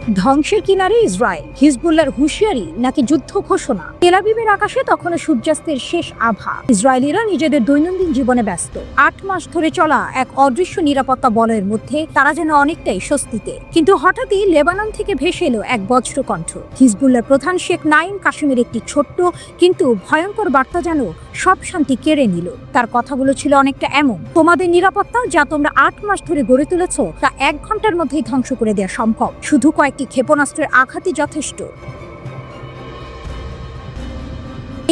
ধ্বংসের কিনারে ইসরায়েল, হিজবুল্লাহর হুঁশিয়ারি নাকি যুদ্ধ ঘোষণা? তেল আবিবের আকাশে তখনও সূর্যাস্তের শেষ আভা। ইসরায়েলিরা নিজেদের দৈনন্দিন জীবনে ব্যস্ত। ৮ মাস ধরে চলা এক অদৃশ্য নিরাপত্তা বলয়ের মধ্যে তারা যেন অনেকটাই স্বস্তিতে। কিন্তু হঠাৎই লেবানন থেকে ভেসে এলো এক বজ্রকণ্ঠ। হিজবুল্লাহর প্রধান শেখ নাঈম কাসেমের একটি ছোট্ট কিন্তু ভয়ঙ্কর বার্তা যেন সব শান্তি কেড়ে নিল। তার কথাগুলো ছিল অনেকটা এমন: তোমাদের নিরাপত্তা যা তোমরা ৮ মাস ধরে গড়ে তুলেছ তা ১ ঘন্টার মধ্যেই ধ্বংস করে দেওয়া সম্ভব। শুধু কয়েকটি ক্ষেপণাস্ত্রের আঘাতই যথেষ্ট।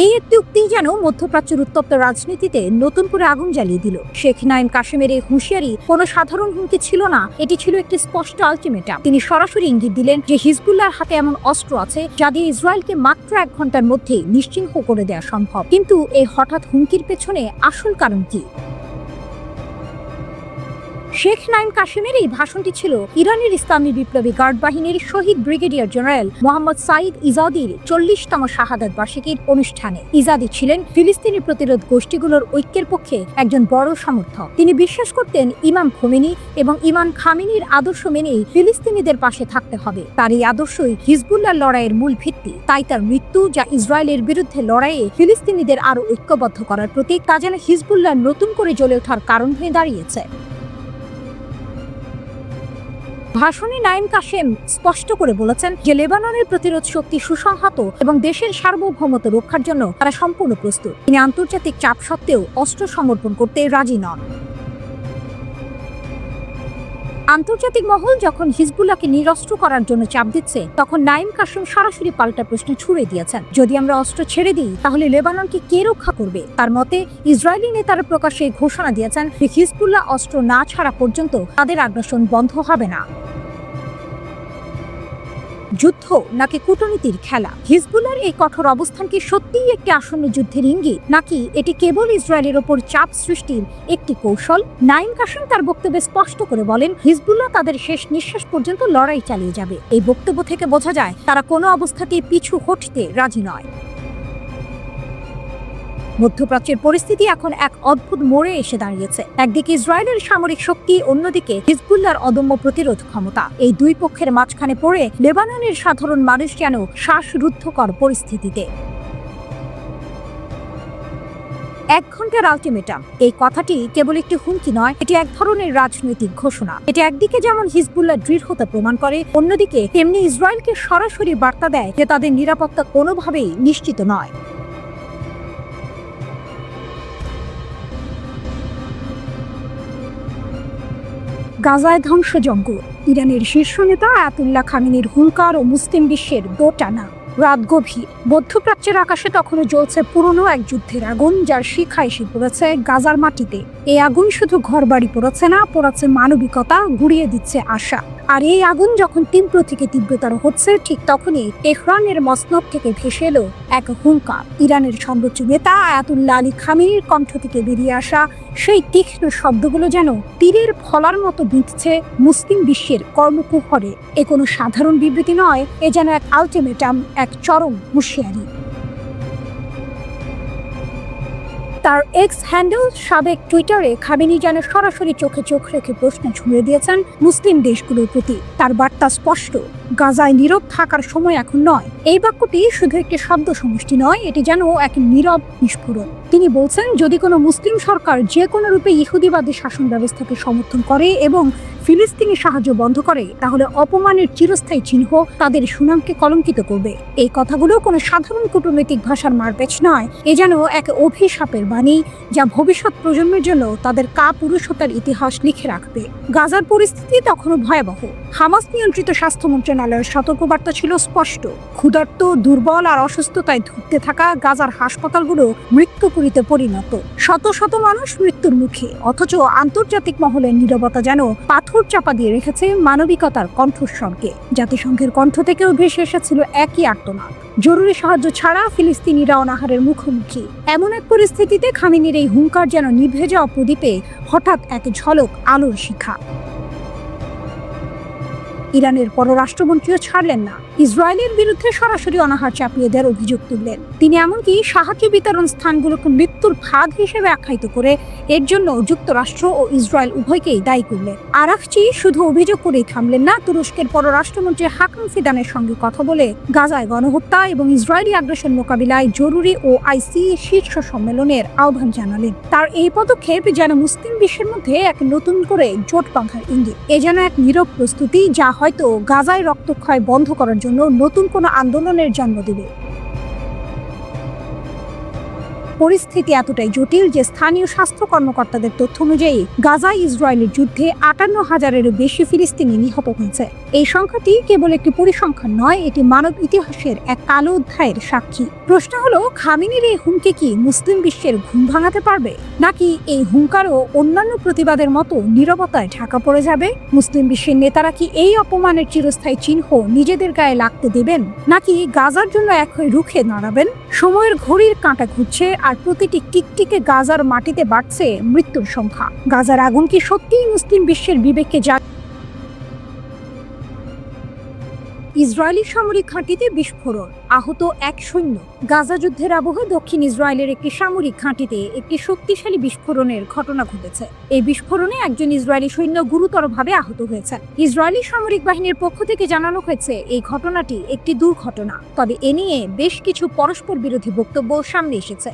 এই একটি উক্তি যেন মধ্যপ্রাচ্যের উত্তপ্ত রাজনীতিতে নতুন করে আগুন জ্বালিয়ে দিল। শেখ নাঈম কাসেমের এই হুঁশিয়ারি কোনো সাধারণ হুমকি ছিল না, এটি ছিল একটি স্পষ্ট আলটিমেটাম। তিনি সরাসরি ইঙ্গিত দিলেন যে হিজবুল্লাহর হাতে এমন অস্ত্র আছে যা দিয়ে ইসরায়েলকে মাত্র ১ ঘন্টার মধ্যেই নিশ্চিহ্ন করে দেওয়া সম্ভব। কিন্তু এই হঠাৎ হুমকির পেছনে আসল কারণ কি? শেখ নাঈম কাসেমের এই ভাষণটি ছিল ইরানের ইসলামী বিপ্লবী গার্ড বাহিনীর শহীদ ব্রিগেডিয়ার জেনারেল মোহাম্মদ সাঈদ ইজাদির ৪০তম শাহাদাত বার্ষিকীর অনুষ্ঠানে। ইজাদি ছিলেন ফিলিস্তিনি প্রতিরোধ গোষ্ঠীগুলোর ঐক্যের পক্ষে একজন বড় সমর্থক। তিনি বিশ্বাস করতেন ইমাম খোমেনি এবং ইমাম খামেনির আদর্শ মেনেই ফিলিস্তিনিদের পাশে থাকতে হবে। তার এই আদর্শই হিজবুল্লাহর লড়াইয়ের মূল ভিত্তি। তাই তার মৃত্যু, যা ইসরায়েলের বিরুদ্ধে লড়াইয়ে ফিলিস্তিনিদের আরো ঐক্যবদ্ধ করার প্রতীক, তা যেন হিজবুল্লাহ নতুন করে জ্বলে ওঠার কারণ হয়ে দাঁড়িয়েছে। ভাষণে নাঈম কাসেম স্পষ্ট করে বলেছেন যে লেবাননের প্রতিরোধ শক্তি সুসংহত এবং দেশের সার্বভৌমত্ব রক্ষার জন্য তারা সম্পূর্ণ প্রস্তুত। তিনি আন্তর্জাতিক চাপ সত্ত্বেও অস্ত্র সমর্পণ করতে রাজি নন। আন্তর্জাতিক মহল যখন হিজবুল্লাহকে নিরস্ত্র করার জন্য চাপ দিচ্ছে, তখন নাঈম কাসেম সরাসরি পাল্টা প্রশ্ন ছুড়ে দিয়েছেন: যদি আমরা অস্ত্র ছেড়ে দিই তাহলে লেবাননকে কে রক্ষা করবে? তার মতে ইসরায়েলি নেতারা প্রকাশ্যে ঘোষণা দিয়েছেন যে হিজবুল্লাহ অস্ত্র না ছাড়া পর্যন্ত তাদের আগ্রাসন বন্ধ হবে না। যুদ্ধ নাকি কূটনীতির খেলা? হিজবুল্লাহর এই কঠোর অবস্থান কি সত্যিই একটি আসন্ন যুদ্ধের ইঙ্গিত, নাকি এটি কেবল ইসরায়েলের ওপর চাপ সৃষ্টির একটি কৌশল? নাঈম কাসেম তার বক্তব্যে স্পষ্ট করে বলেন, হিজবুল্লাহ তাদের শেষ নিঃশ্বাস পর্যন্ত লড়াই চালিয়ে যাবে। এই বক্তব্য থেকে বোঝা যায় তারা কোনো অবস্থাতেই পিছু হটতে রাজি নয়। মধ্যপ্রাচ্যের পরিস্থিতি এখন এক অদ্ভুত মোড়ে এসে দাঁড়িয়েছে। একদিকে ইসরায়েলের সামরিক শক্তি, অন্যদিকে হিজবুল্লাহর অদম্য প্রতিরোধ ক্ষমতা। এই দুই পক্ষের মাঝখানে পড়ে লেবাননের সাধারণ মানুষ যেন শ্বাসরুদ্ধকর পরিস্থিতিতে। ১ ঘন্টার আলটিমেটাম, এই কথাটি কেবল একটি হুমকি নয়, এটি এক ধরনের রাজনৈতিক ঘোষণা। এটি একদিকে যেমন হিজবুল্লাহ দৃঢ়তা প্রমাণ করে, অন্যদিকে তেমনি ইসরায়েলকে সরাসরি বার্তা দেয় যে তাদের নিরাপত্তা কোনোভাবেই নিশ্চিত নয়। গাজায় ধ্বংসযজ্ঞ, ইরানের শীর্ষ নেতা আয়াতুল্লাহ খামেনির হুঙ্কার ও মুসলিম বিশ্বের দোটানা। রাত গভীর, মধ্যপ্রাচ্যের আকাশে তখনও জ্বলছে পুরনো এক যুদ্ধের আগুন, যার শিখা এসে পড়েছে গাজার মাটিতে। এই আগুন শুধু ঘরবাড়ি পোড়াচ্ছে না, পোড়াচ্ছে মানবিকতা, গুড়িয়ে দিচ্ছে আশা। আর এই আগুন যখন তীব্র থেকে তীব্রতর হচ্ছে, ঠিক তখনই তেহরানের মসনদ থেকে ভেসে এলো এক হুঙ্কার। ইরানের সর্বোচ্চ নেতা আয়াতুল্লাহ আলী খামেনির কণ্ঠ থেকে বেরিয়ে আসা সেই তীক্ষ্ণ শব্দগুলো যেন তীরের ফলার মতো বিঁধছে মুসলিম বিশ্বের কর্মকুহরে। এ কোনো সাধারণ বিবৃতি নয়, এ যেন এক আলটিমেটাম, এক চরম হুঁশিয়ারি। তার এক্স হ্যান্ডেল সাবেক টুইটারে খামেনি যেন সরাসরি চোখে চোখ রেখে প্রশ্ন ছুঁড়ে দিয়েছেন মুসলিম দেশগুলোর প্রতি। তার বার্তা স্পষ্ট: গাজায় নীরব থাকার সময় এখন নয়। এই বাক্যটি শুধু একটি শব্দ সমষ্টি নয়, এটি যেন এক নীরব বিস্ফোরণ। তিনি বলছেন, যদি কোনো মুসলিম সরকার যে কোনো রূপে ইহুদিবাদী শাসন ব্যবস্থাকে সমর্থন করে এবং ফিলিস্তিনি সাহায্য বন্ধ করে, তাহলে অপমানের চিরস্থায়ী চিহ্ন তাদের সুনামকে কলঙ্কিত করবে। এই কথাগুলো কোনো সাধারণ কূটনৈতিক ভাষার মারপ্যাচ নয়, এ যেন এক অভিশাপের বাণী, যা ভবিষ্যৎ প্রজন্মের জন্য তাদের কাপুরুষতার ইতিহাস লিখে রাখবে। গাজার পরিস্থিতি তখনও ভয়াবহ। হামাস নিয়ন্ত্রিত স্বাস্থ্য মন্ত্রণালয়ের সতর্কবার্তা ছিল স্পষ্ট: ক্ষুধার্ত, দুর্বল আর অসুস্থতায় ধুঁকতে থাকা গাজার হাসপাতালগুলো মৃত্যুপুরীতে পরিণত। শত শত মানুষ মৃত্যুর মুখে, অথচ আন্তর্জাতিক মহলের নীরবতা যেন পাথর চাপা দিয়ে রেখেছে মানবিকতার কণ্ঠস্বরকে। জাতিসংঘের কণ্ঠ থেকেও ভেসে এসেছিল একই আর্তনাদ: জরুরি সাহায্য ছাড়া ফিলিস্তিনিরা অনাহারের মুখোমুখি। এমন এক পরিস্থিতিতে খামেনির এই হুঙ্কার যেন নিভে যাওয়া প্রদীপে হঠাৎ এক ঝলক আলোর শিখা। ইরানের পররাষ্ট্রমন্ত্রীও ছাড়লেন না। ইসরায়েলের বিরুদ্ধে সরাসরি অনাহার চাপিয়ে দেওয়ার অভিযোগ তুললেন। তিনি এমনকি সাহায্য বিতরণ স্থানগুলোকে মৃত্যুর ফাঁদ হিসেবে আখ্যায়িত করে এর জন্য যুক্তরাষ্ট্র ও ইসরায়েল উভয়কেই দায়ী করলেন। আরাকচি শুধু অভিযোগ করেই থামলেন না, তুরস্কের পররাষ্ট্রমন্ত্রী হাকান ফিদানের সঙ্গে কথা বলে গাজায় গণহত্যা এবং ইসরায়েলি আগ্রাসন মোকাবিলায় জরুরি OIC শীর্ষ সম্মেলনের আহ্বান জানালেন। তার এই পদক্ষেপ যেন মুসলিম বিশ্বের মধ্যে এক নতুন করে জোট বাঁধার ইঙ্গিত। এ যেন এক নীরব প্রস্তুতি, যা হয়তো গাজায় রক্তক্ষয় বন্ধ করার জন্য নতুন কোনো আন্দোলনের জন্ম দেবে। পরিস্থিতি এতটাই জটিল যে স্থানীয় স্বাস্থ্য কর্মকর্তাদের তথ্য অনুযায়ী গাজায় ইসরায়েলের যুদ্ধে 58,000-এরও বেশি ফিলিস্তিনি নিহত হয়েছে। এই সংখ্যাটি কেবল একটি পরিসংখ্যান নয়, এটি মানব ইতিহাসের এক কালো অধ্যায়ের সাক্ষী। প্রশ্ন হলো, খামেনির এই হুমকি কি মুসলিম বিশ্বের ঘুম ভাঙাতে পারবে, নাকি এই হুঙ্কারও অন্যান্য প্রতিবাদের মতো নীরবতায় ঢাকা পড়ে যাবে? মুসলিম বিশ্বের নেতারা কি এই অপমানের চিরস্থায়ী চিহ্ন নিজেদের গায়ে লাগতে দেবেন, নাকি গাজার জন্য এক হয়ে রুখে দাঁড়াবেন? সময়ের ঘড়ির কাঁটা ঘুরছে আর প্রতিটি টিকটিকে গাজার মাটিতে বাড়ছে মৃত্যুর সংখ্যা। গাজার আগুন কি সত্যিই মুসলিম বিশ্বের বিবেককে ইসরায়েলি সামরিক ঘাঁটিতে বিস্ফোরণ, আহত এক সৈন্য। গাজা যুদ্ধের আবহে দক্ষিণ ইসরায়েলের একটি সামরিক ঘাঁটিতে একটি শক্তিশালী বিস্ফোরণের ঘটনা ঘটেছে। এই বিস্ফোরণে একজন ইসরায়েলি সৈন্য গুরুতরভাবে আহত হয়েছে। ইসরায়েলি সামরিক বাহিনীর পক্ষ থেকে জানানো হয়েছে এই ঘটনাটি একটি দুর্ঘটনা, তবে এ নিয়ে বেশ কিছু পরস্পর বিরোধী বক্তব্য সামনে এসেছে।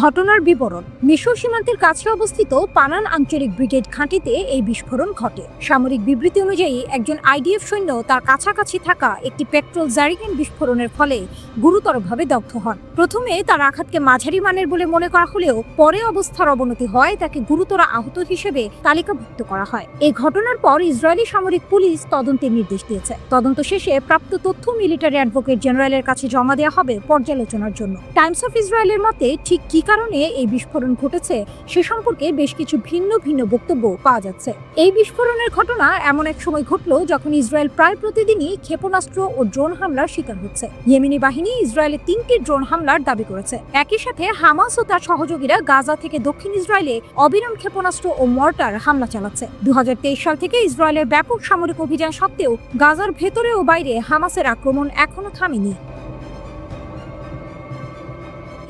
ঘটনার বিবরণ: মিশর সীমান্তের কাছে অবস্থিত পানান আঞ্চলিক ব্রিগেড ঘাঁটিতে এই বিস্ফোরণ ঘটে। সামরিক বিবৃতি অনুযায়ী একজন IDF সৈন্য তার কাছাকাছি থাকা একটি পেট্রোল জারিকেন বিস্ফোরণের ফলে গুরুতরভাবে দগ্ধ হন। প্রথমে তার আঘাতকে মাঝারি মানের বলে মনে করা হলেও পরে অবস্থার অবনতি হয় তাকে গুরুতর আহত হিসেবে তালিকাভুক্ত করা হয়। এই ঘটনার পর ইসরায়েলি সামরিক পুলিশ তদন্তের নির্দেশ দিয়েছে। তদন্ত শেষে প্রাপ্ত তথ্য মিলিটারি অ্যাডভোকেট জেনারেলের কাছে জমা দেওয়া হবে পর্যালোচনার জন্য। টাইমস অফ ইসরায়েলের মতে ঠিক কি কারণে এই বিস্ফোরণ ঘটেছে সে সম্পর্কে বেশ কিছু ভিন্ন ভিন্ন বক্তব্য পাওয়া যাচ্ছে। এই বিস্ফোরণের ঘটনা এমন এক সময় ঘটল যখন ইসরায়েল প্রায় প্রতিদিনই ক্ষেপণাস্ত্র ও ড্রোন হামলার শিকার হচ্ছে। ইয়েমেনি বাহিনী ইসরায়েলে 3টি ড্রোন হামলার দাবি করেছে। একই সাথে হামাস ও তার সহযোগীরা গাজা থেকে দক্ষিণ ইসরায়েলে অবিরাম ক্ষেপণাস্ত্র ও মর্টার হামলা চালাচ্ছে। 2023 সাল থেকে ইসরায়েলের ব্যাপক সামরিক অভিযান সত্ত্বেও গাজার ভেতরে ও বাইরে হামাসের আক্রমণ এখনো থামেনি।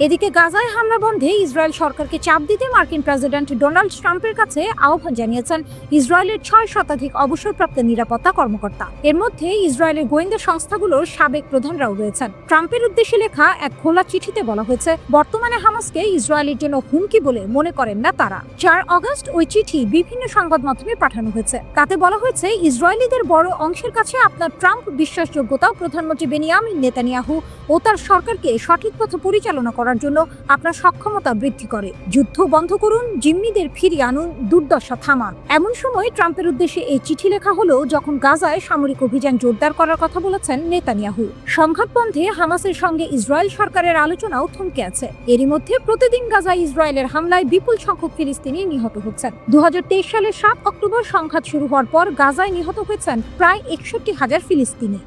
এদিকে গাজায় হামলা বন্ধে ইসরায়েল সরকারকে চাপ দিতে মার্কিন প্রেসিডেন্ট ডোনাল্ড ট্রাম্পের কাছে আহ্বান জানিয়েছেন ইসরায়েলের 6 শতাধিক অবসরপ্রাপ্ত নিরাপত্তা কর্মকর্তা। এর মধ্যে ইসরায়েলের গোয়েন্দা সংস্থাগুলোর সাবেক প্রধানরাও রয়েছেন। ট্রাম্পের উদ্দেশ্যে লেখা এক খোলা চিঠিতে বলা হয়েছে, বর্তমানে হামাসকে ইসরায়েলের জন্য হুমকি বলে মনে করেন না তারা। 4 আগস্ট ওই চিঠি বিভিন্ন সংবাদ মাধ্যমে পাঠানো হয়েছে। তাতে বলা হয়েছে, ইসরায়েলিদের বড় অংশের কাছে আপনার ট্রাম্প বিশ্বাসযোগ্যতা, প্রধানমন্ত্রী বেনিয়ামিন নেতানিয়াহু ও তার সরকারকে সঠিক পথে পরিচালনা করার জন্য আপনার সক্ষমতা বৃদ্ধি করে। যুদ্ধ বন্ধ করুন, জিম্মিদের ফিরিয়ে আনুন, দুর্দশা থামান। এমন সময় ট্রাম্পের উদ্দেশ্যে এই চিঠি লেখা হলো যখন গাজায় সামরিক অভিযান জোরদার করার কথা বলেছেন নেতানিয়াহু। সংঘাত বন্ধে হামাসের সঙ্গে ইসরায়েল সরকারের আলোচনাও থমকে আছে। এরই মধ্যে প্রতিদিন গাজায় ইসরায়েলের হামলায় বিপুল সংখ্যক ফিলিস্তিনি নিহত হচ্ছেন। 2023 সালের 7 অক্টোবর সংঘাত শুরু হওয়ার পর গাজায় নিহত হয়েছেন প্রায় 61,000 ফিলিস্তিনি।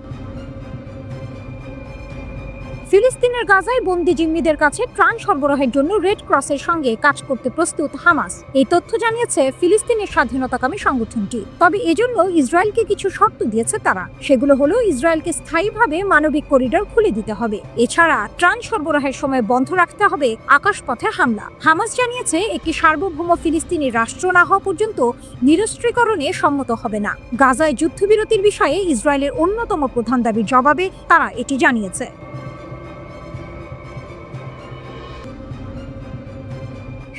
ফিলিস্তিনের গাজায় বন্দী জিম্মিদের কাছে ত্রাণ সরবরাহের জন্য রেড ক্রসের সঙ্গে কাজ করতে প্রস্তুত হামাস। এই তথ্য জানিয়েছে ফিলিস্তিনের স্বাধীনতাকামী সংগঠনটি। তবে এজন্য ইসরায়েলকে কিছু শর্ত দিয়েছে তারা। সেগুলো হলো, ইসরায়েলকে স্থায়ীভাবে মানবিক করিডোর খুলে দিতে হবে। এছাড়া ত্রাণ সরবরাহের সময় বন্ধ রাখতে হবে আকাশপথে হামলা। হামাস জানিয়েছে, একটি সার্বভৌম ফিলিস্তিনি রাষ্ট্র না হওয়া পর্যন্ত নিরস্ত্রীকরণে সম্মত হবে না। গাজায় যুদ্ধবিরতির বিষয়ে ইসরায়েলের অন্যতম প্রধান দাবির জবাবে তারা এটি জানিয়েছে।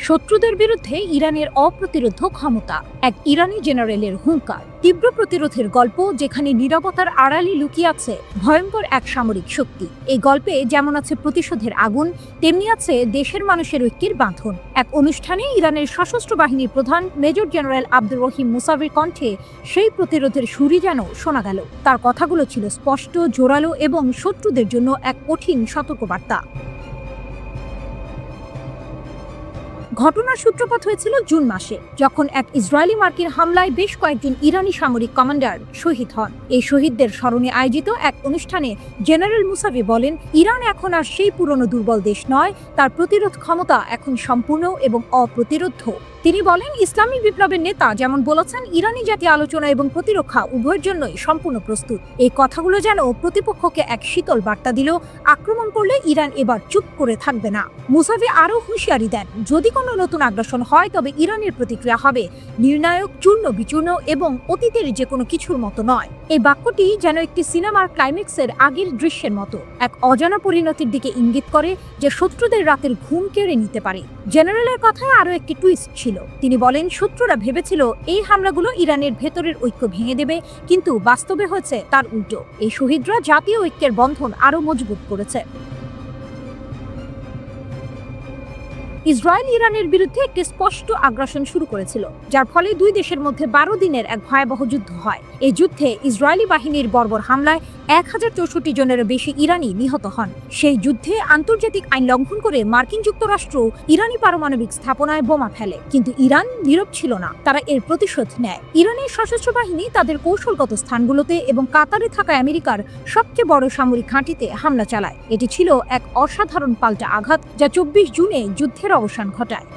শত্রুদের বিরুদ্ধে ইরানের অপ্রতিরোধ ক্ষমতা, এক ইরানি জেনারেলের হুঙ্কার। তীব্র প্রতিরোধের গল্প, যেখানে নীরবতার আড়ালে লুকিয়ে আছে ভয়ঙ্কর এক সামরিক শক্তি। এই গল্পে যেমন আছে প্রতিশোধের আগুন, তেমনি আছে দেশের মানুষের ঐক্যের বাঁধন। এক অনুষ্ঠানে ইরানের সশস্ত্র বাহিনীর প্রধান মেজর জেনারেল আব্দুর রহিম মুসাভির কণ্ঠে সেই প্রতিরোধের সুরই যেন শোনা গেল। তার কথাগুলো ছিল স্পষ্ট, জোরালো এবং শত্রুদের জন্য এক কঠিন সতর্কবার্তা। ঘটনার সূত্রপাত হয়েছিল জুন মাসে, যখন এক ইসরায়েলি মার্কিন হামলায় বেশ কয়েকজন ইরানি সামরিক কমান্ডার শহীদ হন। এই শহীদদের স্মরণে আয়োজিত এক অনুষ্ঠানে জেনারেল মুসাভি বলেন, ইরান এখন আর সেই পুরনো দুর্বল দেশ নয়, তার প্রতিরোধ ক্ষমতা এখন সম্পূর্ণ এবং অপ্রতিরোধ্য। তিনি বলেন, ইসলামী বিপ্লবের নেতা যেমন বলেছেন, ইরানি জাতি আলোচনা এবং প্রতিরক্ষা উভয়ের জন্যই সম্পূর্ণ প্রস্তুত। এই কথাগুলো যেন প্রতিপক্ষকে এক শীতল বার্তা দিল, আক্রমণ করলে ইরান এবার চুপ করে থাকবে না। মুসাভি আরও হুঁশিয়ারি দেন, যদি কোনো নতুন আগ্রাসন হয় তবে ইরানের প্রতিক্রিয়া হবে নির্ণায়ক, চূর্ণ বিচূর্ণ এবং অতীতের যে কোনো কিছুর মতো নয়। এই বাক্যটি যেন একটি সিনেমার ক্লাইম্যাক্সের আগের দৃশ্যের মতো এক অজানা পরিণতির দিকে ইঙ্গিত করে, যে শত্রুদের রাতের ঘুম কেড়ে নিতে পারে। জেনারেলের কথায় আরও একটি টুইস্ট ছিল। তিনি বলেন, শত্রুরা ভেবেছিল এই হামলাগুলো ইরানের ভেতরের ঐক্য ভেঙে দেবে, কিন্তু বাস্তবে হয়েছে তার উল্টো। এই শহীদরা জাতীয় ঐক্যের বন্ধন আরও মজবুত করেছে। ইসরায়েল ইরানের বিরুদ্ধে একটি স্পষ্ট আগ্রাসন শুরু করেছিল, যার ফলে দুই দেশের মধ্যে 12 দিনের এক ভয়াবহ যুদ্ধ হয়। এই যুদ্ধে ইসরায়েলি বাহিনীর বর্বর হামলায় 1064 জনেরও বেশি ইরানি নিহত হন। সেই যুদ্ধে আন্তর্জাতিক আইন লঙ্ঘন করে মার্কিন যুক্তরাষ্ট্র ইরানি পারমাণবিক স্থাপনায় বোমা ফেলে, কিন্তু ইরান নীরব ছিল না, তারা এর প্রতিশোধ নেয়। ইরানের সশস্ত্র বাহিনী তাদের কৌশলগত স্থানগুলোতে এবং কাতারে থাকা আমেরিকার সবচেয়ে বড় সামরিক ঘাঁটিতে হামলা চালায়। এটি ছিল এক অসাধারণ পাল্টা আঘাত, যা 24 জুনে যুদ্ধের অবসান ঘটায়।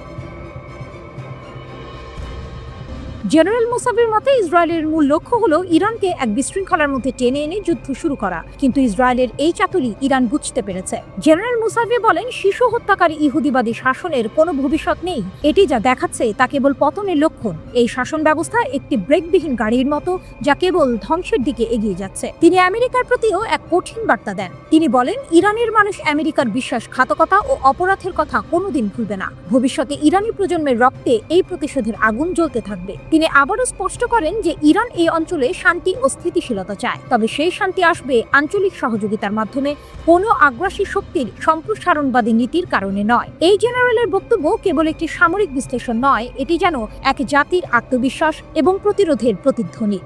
জেনারেল মুসাভির মতে, ইসরায়েলের মূল লক্ষ্য হলো ইরানকে এক বিশৃঙ্খলার মধ্যে টেনে এনে যুদ্ধ শুরু করা, কিন্তু ইসরায়েলের এই চাতুরি ইরান বুঝতে পেরেছে। জেনারেল মুসাভি বলেন, শিশু হত্যাকারী ইহুদিবাদী শাসনের কোনো ভবিষ্যৎ নেই। এটি যা দেখাচ্ছে তা কেবল পতনের লক্ষণ। এই শাসন ব্যবস্থা একটি ব্রেকবিহীন গাড়ির মতো, যা কেবল ধ্বংসের দিকে এগিয়ে যাচ্ছে। তিনি আমেরিকার প্রতিও এক কঠিন বার্তা দেন। তিনি বলেন, ইরানের মানুষ আমেরিকার বিশ্বাসঘাতকতা ও অপরাধের কথা কোনোদিন ভুলবে না। ভবিষ্যতে ইরানি প্রজন্মের রক্তে এই প্রতিশোধের আগুন জ্বলতে থাকবে। তিনি আবারও স্পষ্ট করেন যে ইরান এই অঞ্চলে শান্তি ও স্থিতিশীলতা চায়, তবে সেই শান্তি আসবে আঞ্চলিক সহযোগিতার মাধ্যমে, কোনো আগ্রাসী শক্তির সম্প্রসারণবাদী নীতির কারণে নয়। এই জেনারেলের বক্তব্য কেবল একটি সামরিক বিশ্লেষণ নয়, এটি যেন এক জাতির আত্মবিশ্বাস এবং প্রতিরোধের প্রতিধ্বনি।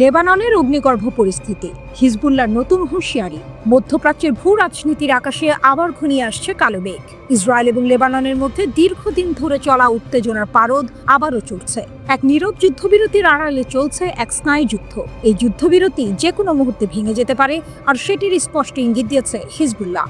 লেবাননের অগ্নিগর্ভ পরিস্থিতি, হিজবুল্লাহর নতুন হুঁশিয়ারি, মধ্যপ্রাচ্যের ভূ রাজনীতির আকাশে আবার ঘনিয়ে আসছে কালো মেঘ। ইসরায়েল এবং লেবাননের মধ্যে দীর্ঘদিন ধরে চলা উত্তেজনার পারদ আবারও চলছে। এক নীরব যুদ্ধবিরতির আড়ালে চলছে এক স্নায়ু যুদ্ধ। এই যুদ্ধবিরতি যে কোনো মুহূর্তে ভেঙে যেতে পারে, আর সেটির স্পষ্ট ইঙ্গিত দিয়েছে হিজবুল্লাহ।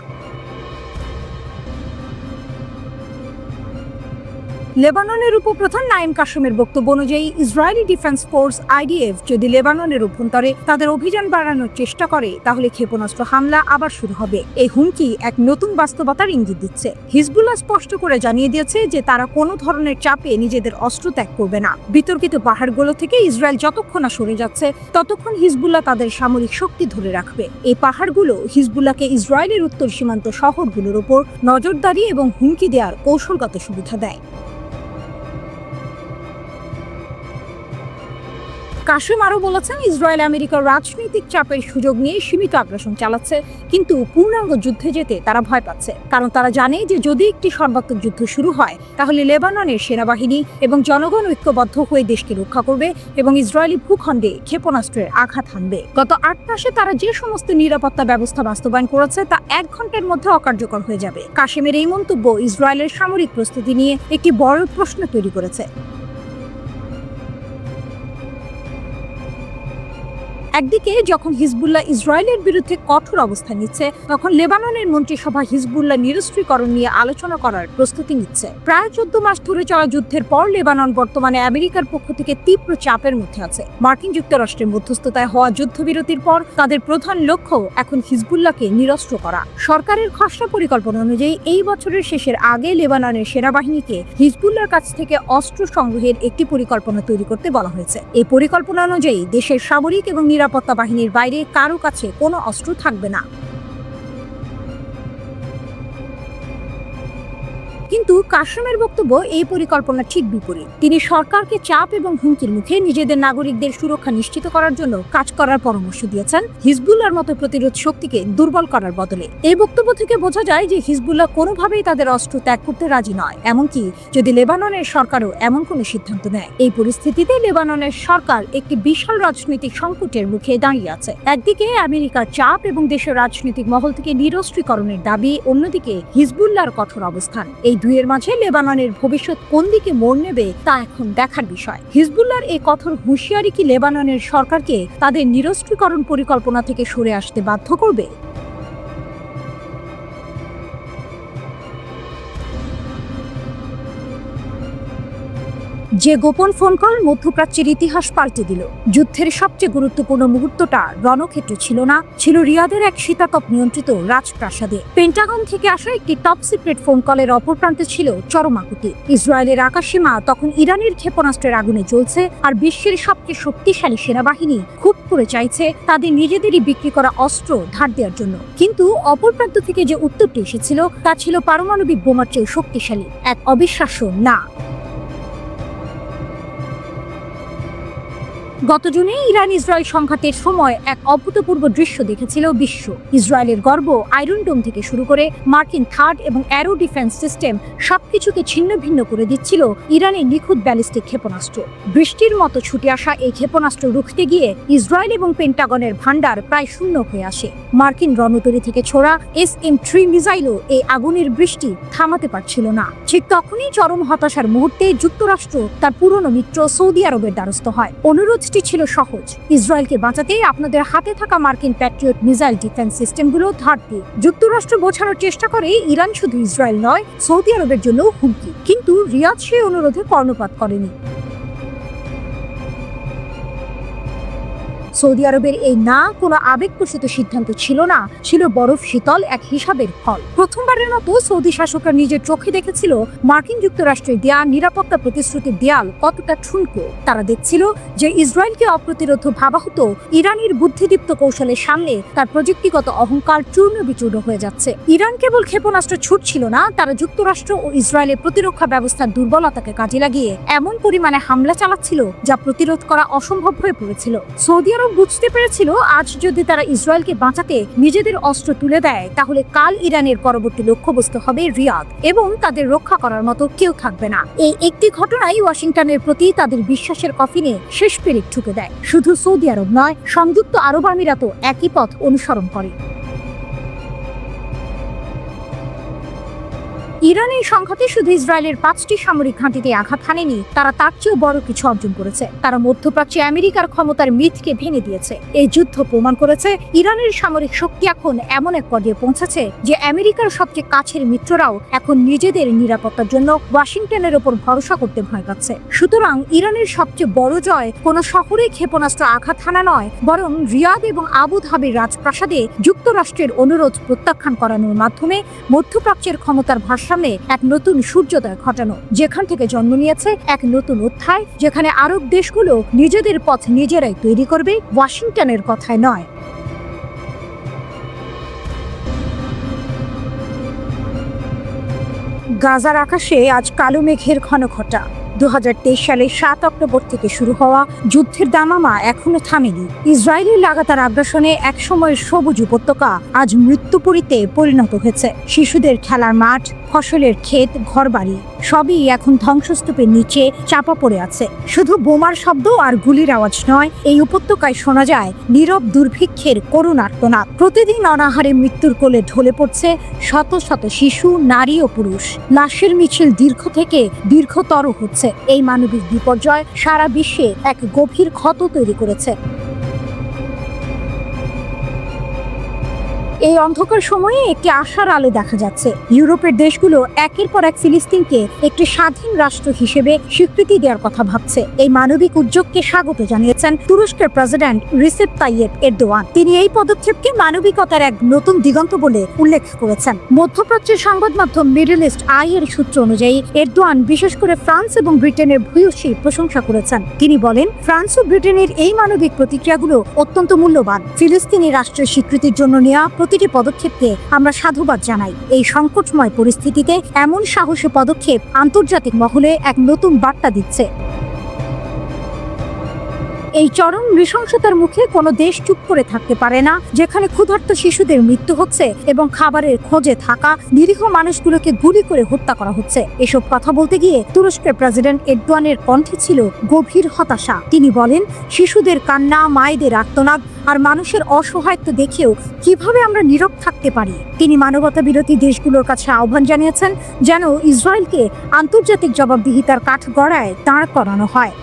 লেবাননের উপপ্রধান নাইম কাসেমের বক্তব্য অনুযায়ী, ইসরায়েলি ডিফেন্স ফোর্স IDF যদি লেবাননের অভ্যন্তরে তাদের অভিযান বাড়ানোর চেষ্টা করে, তাহলে ক্ষেপণাস্ত্র হামলা আবার শুরু হবে। এই হুমকি এক নতুন বাস্তবতার ইঙ্গিত দিচ্ছে। হিজবুল্লাহ স্পষ্ট করে জানিয়ে দিয়েছে যে তারা কোনো ধরনের চাপে নিজেদের অস্ত্র ত্যাগ করবে না। বিতর্কিত পাহাড়গুলো থেকে ইসরায়েল যতক্ষণ না সরে যাচ্ছে, ততক্ষণ হিজবুল্লাহ তাদের সামরিক শক্তি ধরে রাখবে। এই পাহাড়গুলো হিজবুল্লাহকে ইসরায়েলের উত্তর সীমান্ত শহরগুলোর উপর নজরদারি এবং হুমকি দেওয়ার কৌশলগত সুবিধা দেয়। কাসেম আরও বলেছেন, ইসরায়েল আমেরিকার রাজনৈতিক চাপের সুযোগ নিয়ে সীমিত আগ্রাসন চালাচ্ছে, কিন্তু পূর্ণাঙ্গ যুদ্ধে যেতে তারা ভয় পাচ্ছে, কারণ তারা জানে যে যদি একটি সর্বাত্মক যুদ্ধ শুরু হয়, তাহলে লেবাননের সেনাবাহিনী এবং জনগণ ঐক্যবদ্ধ হয়ে দেশকে রক্ষা করবে এবং ইসরায়েলি ভূখণ্ডে ক্ষেপণাস্ত্রের আঘাত হানবে। গত 8 মাসে তারা যে সমস্ত নিরাপত্তা ব্যবস্থা বাস্তবায়ন করেছে, তা 1 ঘন্টার মধ্যে অকার্যকর হয়ে যাবে। কাসেমের এই মন্তব্য ইসরায়েলের সামরিক প্রস্তুতি নিয়ে একটি বড় প্রশ্ন তৈরি করেছে। একদিকে যখন হিজবুল্লাহ ইসরায়েলের বিরুদ্ধে কঠোর অবস্থান নিচ্ছে, তখন লেবাননের মন্ত্রিসভা হিজবুল্লাহ নিরস্ত্রীকরণ নিয়ে আলোচনা করার প্রস্তুতি নিচ্ছে। প্রায় 14 মাস ধরে চলা যুদ্ধের পর লেবানন বর্তমানে আমেরিকার পক্ষ থেকে তীব্র চাপের মধ্যে আছে। মার্কিন যুক্তরাষ্ট্রের মধ্যস্থতায় হওয়া যুদ্ধবিরতির পর তাদের প্রধান লক্ষ্য এখন হিজবুল্লাহকে নিরস্ত্র করা। সরকারের খসড়া পরিকল্পনা অনুযায়ী এই বছরের শেষের আগে লেবাননের সেনাবাহিনীকে হিজবুল্লাহর কাছ থেকে অস্ত্র সংগ্রহের একটি পরিকল্পনা তৈরি করতে বলা হয়েছে। এই পরিকল্পনা অনুযায়ী দেশের সামরিক এবং নিরাপত্তা বাহিনীর বাইরে কারো কাছে কোনো অস্ত্র থাকবে না। কিন্তু কাসেমের বক্তব্য এই পরিকল্পনার ঠিক বিপরীত। তিনি সরকারকে চাপ এবং হুমকির মুখে নিজেদের নাগরিকদের সুরক্ষা নিশ্চিত করার জন্য কাজ করার পরামর্শ দিয়েছেন, হিজবুল্লাহর মতো প্রতিরোধ শক্তিকে দুর্বল করার বদলে। এই বক্তব্য থেকে বোঝা যায় যে হিজবুল্লাহ কোনোভাবেই তাদের অস্ত্র ত্যাগ করতে রাজি নয়, এমনকি যদি লেবাননের সরকারও এমন কোনো সিদ্ধান্ত নেয়। এই পরিস্থিতিতে লেবাননের সরকার একটি বিশাল রাজনৈতিক সংকটের মুখে দাঁড়িয়ে আছে। একদিকে আমেরিকার চাপ এবং দেশের রাজনৈতিক মহল থেকে নিরস্ত্রীকরণের দাবি, অন্যদিকে হিজবুল্লাহর কঠোর অবস্থান। এই দুইয়ের মাঝে লেবাননের ভবিষ্যৎ কোন দিকে মোড় নেবে তা এখন দেখার বিষয়। হিজবুল্লাহর এই কঠোর হুঁশিয়ারি কি লেবাননের সরকারকে তাদের নিরস্ত্রীকরণ পরিকল্পনা থেকে সরে আসতে বাধ্য করবে? যে গোপন ফোন কল মধ্যপ্রাচ্যের ইতিহাস পাল্টে দিল। যুদ্ধের সবচেয়ে গুরুত্বপূর্ণ মুহূর্তটা রণক্ষেত্রে ছিল না, ছিল রিয়াদের এক শীতাতপ নিয়ন্ত্রিত রাজপ্রাসাদে। পেন্টাগন থেকে আসা একটি টপ সিক্রেট ফোন কলের অপর প্রান্তে ছিল চরম আকুতি। ইসরায়েলের আকাশসীমা তখন ইরানের ক্ষেপণাস্ত্রের আগুনে জ্বলছে, আর বিশ্বের সবচেয়ে শক্তিশালী সেনাবাহিনী খুব করে চাইছে তাদের নিজেদেরই বিক্রি করা অস্ত্র ধার দেওয়ার জন্য। কিন্তু অপর প্রান্ত থেকে যে উত্তরটি এসেছিল তা ছিল পারমাণবিক বোমার চেয়ে শক্তিশালী, এক অবিশ্বাস্য না। গত জুনে ইরান ইসরায়েল সংঘাতের সময় এক অভূতপূর্ব দৃশ্য দেখেছিল বিশ্ব। ইসরায়েলের গর্ব আয়রন ডোম থেকে শুরু করে মার্কিন থার্ড এবং অ্যারো ডিফেন্স সিস্টেম সবকিছুকে ছিন্ন ভিন্ন করে দিচ্ছিল ইরানের নিখুঁত ব্যালিস্টিক ক্ষেপণাস্ত্র। বৃষ্টির মতো ছুটে আসা এই ক্ষেপণাস্ত্র রুখতে গিয়ে ইসরায়েল এবং পেন্টাগনের ভান্ডার প্রায় শূন্য হয়ে আসে। মার্কিন রণতরী থেকে ছোড়া SM-3 মিসাইলও এই আগুনের বৃষ্টি থামাতে পারছিল না। ঠিক তখনই চরম হতাশার মুহূর্তে যুক্তরাষ্ট্র তার পুরনো মিত্র সৌদি আরবের দ্বারস্থ হয়। অনুরোধটি ছিল সহজ, ইসরায়েলকে বাঁচাতে আপনাদের হাতে থাকা মার্কিন প্যাট্রিয়ট মিসাইল ডিফেন্স সিস্টেমগুলো ধার দিয়ে। যুক্তরাষ্ট্র বোঝানোর চেষ্টা করে ইরান শুধু ইসরায়েল নয়, সৌদি আরবের জন্য হুমকি। কিন্তু রিয়াদ সেই অনুরোধে কর্ণপাত করেনি। সৌদি আরবের এই না কোনো আবেগপ্রসূত সিদ্ধান্ত ছিল না, ছিল বরফ শীতল এক হিসাবের ফল। প্রথমবারের মতো সৌদি শাসকরা নিজের চোখে দেখেছিল মার্কিন যুক্তরাষ্ট্রের দেয়া নিরাপত্তা প্রতিশ্রুতির দেয়াল কতটা ঠুনকো। তারা দেখছিল যে ইসরায়েলকে অপ্রতিরোধ ভাবা হতো, ইরানের বুদ্ধিদীপ্ত কৌশলের সামনে তার প্রযুক্তিগত অহংকার চূর্ণ বিচূর্ণ হয়ে যাচ্ছে। ইরান কেবল ক্ষেপণাস্ত্র ছুটছিল না, তারা যুক্তরাষ্ট্র ও ইসরায়েলের প্রতিরক্ষা ব্যবস্থার দুর্বলতাকে কাজে লাগিয়ে এমন পরিমাণে হামলা চালাচ্ছিল যা প্রতিরোধ করা অসম্ভব হয়ে পড়েছিল। সৌদি আরব বুঝতে পেরেছিল আজ যদি তারা ইসরায়েলকে বাঁচাতে নিজেদের অস্ত্র তুলে দেয়, তাহলে কাল ইরানের পরবর্তী লক্ষ্যবস্তু হবে রিয়াদ, এবং তাদের রক্ষা করার মতো কেউ থাকবে না। এই একটি ঘটনাই ওয়াশিংটনের প্রতি তাদের বিশ্বাসের কফিনে শেষ পেরেক ঠুকে দেয়। শুধু সৌদি আরব নয়, সংযুক্ত আরব আমিরাতও একই পথ অনুসরণ করে। ইরান এই সংঘাতে শুধু ইসরায়েলের 5টি সামরিক ঘাঁটিতে আঘাত হানেনি, তারা তার চেয়েও বড় কিছু অর্জন করেছে। তারা মধ্যপ্রাচ্যে আমেরিকার ক্ষমতার মিথকে ভেঙে দিয়েছে। এই যুদ্ধ প্রমাণ করেছে ইরানের সামরিক শক্তি এখন এমন এক পর্যায়ে পৌঁছেছে যে আমেরিকার সবচেয়ে কাছের মিত্ররাও এখন নিজেদের নিরাপত্তার জন্য ওয়াশিংটনের ওপর ভরসা করতে ভয় পাচ্ছে। সুতরাং ইরানের সবচেয়ে বড় জয় কোনো শহরে ক্ষেপণাস্ত্র আঘাত হানা নয়, বরং রিয়াদ এবং আবু ধাবির রাজপ্রাসাদে যুক্তরাষ্ট্রের অনুরোধ প্রত্যাখ্যান করানোর মাধ্যমে মধ্যপ্রাচ্যের ক্ষমতার ভাষা এক নতুন সূর্যোদয় ঘটানো, যেখান থেকে জন্ম নিয়েছে এক নতুন অধ্যায়, যেখানে আরব দেশগুলো নিজেদের পথ নিজেরাই তৈরি করবে, ওয়াশিংটনের কথায় নয়। গাজার আকাশে আজ কালো মেঘের ঘনঘটা। 2023 সালের 7 অক্টোবর থেকে শুরু হওয়া যুদ্ধের দামামা এখনো থামেনি। ইসরায়েলের লাগাতার আগ্রাসনে একসময়ের সবুজ উপত্যকা আজ মৃত্যুপুরীতে পরিণত হয়েছে। শিশুদের খেলার মাঠ, ফসলের ক্ষেত, ঘরবাড়ি সবই এখন ধ্বংসস্তূপের নিচে চাপা পড়ে আছে। শুধু বোমার শব্দ আর গুলির আওয়াজ নয়, এই উপত্যকায় শোনা যায় নীরব দুর্ভিক্ষের করুণ আর্তনাদ। প্রতিদিন অনাহারে মৃত্যুর কোলে ঢলে পড়ছে শত শত শিশু, নারী ও পুরুষ। লাশের মিছিল দীর্ঘ থেকে দীর্ঘতর হচ্ছে। এই মানবিক বিপর্যয় সারা বিশ্বে এক গভীর ক্ষত তৈরি করেছে। এই অন্ধকার সময়ে একটি আশার আলো দেখা যাচ্ছে। ইউরোপের দেশগুলো একের পর এক ফিলিস্তিনকে একটি স্বাধীন রাষ্ট্র হিসেবে স্বীকৃতি দেওয়ার কথা ভাবছে। এই মানবিক উদ্যোগকে স্বাগত জানিয়েছেন তুরস্কের প্রেসিডেন্ট রিসেপ তাইয়েপ এরদোয়ান। তিনি এই পদক্ষেপকে মানবিকতার এক নতুন দিগন্ত বলে উল্লেখ করেছেন। মধ্যপ্রাচ্যের সংবাদ মাধ্যম মিডল ইস্ট আই এর সূত্র অনুযায়ী এরদোয়ান বিশেষ করে ফ্রান্স এবং ব্রিটেনের ভূয়সী প্রশংসা করেছেন। তিনি বলেন, ফ্রান্স ও ব্রিটেনের এই মানবিক প্রতিক্রিয়াগুলো অত্যন্ত মূল্যবান। ফিলিস্তিনি রাষ্ট্রের স্বীকৃতির জন্য নেওয়া প্রতিটি পদক্ষেপকে আমরা সাধুবাদ জানাই। এই সংকটময় পরিস্থিতিতে এমন সাহসী পদক্ষেপ আন্তর্জাতিক মহলে এক নতুন বার্তা দিচ্ছে। এই চরম নৃশংসতার মুখে কোনো দেশ চুপ করে থাকতে পারে না, যেখানে ক্ষুধার্ত শিশুদের মৃত্যু হচ্ছে এবং খাবারের খোঁজে থাকা নিরীহ মানুষগুলোকে গুলি করে হত্যা করা হচ্ছে। এসব কথা বলতে গিয়ে তুরস্কের প্রেসিডেন্ট এরদোয়ানের কণ্ঠে ছিল গভীর হতাশা। তিনি বলেন, শিশুদের কান্না, মায়েদের আর্তনাদ আর মানুষের অসহায়ত্ব দেখেও কিভাবে আমরা নীরব থাকতে পারি। তিনি মানবতা বিরোধী দেশগুলোর কাছে আহ্বান জানিয়েছেন যেন ইসরায়েলকে আন্তর্জাতিক জবাবদিহিতার কাঠগড়ায় দাঁড় করানো হয়।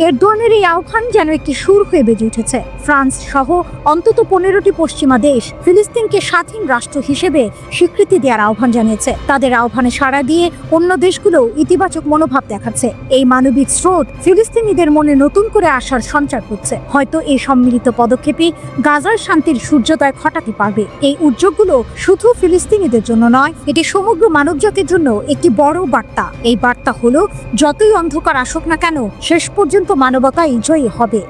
এরদোয়ানের এই আহ্বান যেন একটি সুর হয়ে বেজে উঠেছে ফ্রান্স সহ অন্তত 15টি পশ্চিমা দেশ ফিলিস্তিনকে স্বাধীন রাষ্ট্র হিসেবে স্বীকৃতি দেওয়ার আহ্বান জানিয়েছে। তাদের আহ্বানে সাড়া দিয়ে অন্য দেশগুলো ইতিবাচক মনোভাব দেখাচ্ছে। এই মানবিক স্রোত ফিলিস্তিনিদের মনে নতুন করে আশার সঞ্চার করছে। হয়তো এই সম্মিলিত পদক্ষেপই গাজার শান্তির সূর্যোদয় ঘটাতে পারবে। এই উদ্যোগগুলো শুধু ফিলিস্তিনিদের জন্য নয়, এটি সমগ্র মানবজাতির জন্য একটি বড় বার্তা। এই বার্তা হলো, যতই অন্ধকার আসুক না কেন, শেষ পর্যন্ত মানবতাই জয়ী হবে।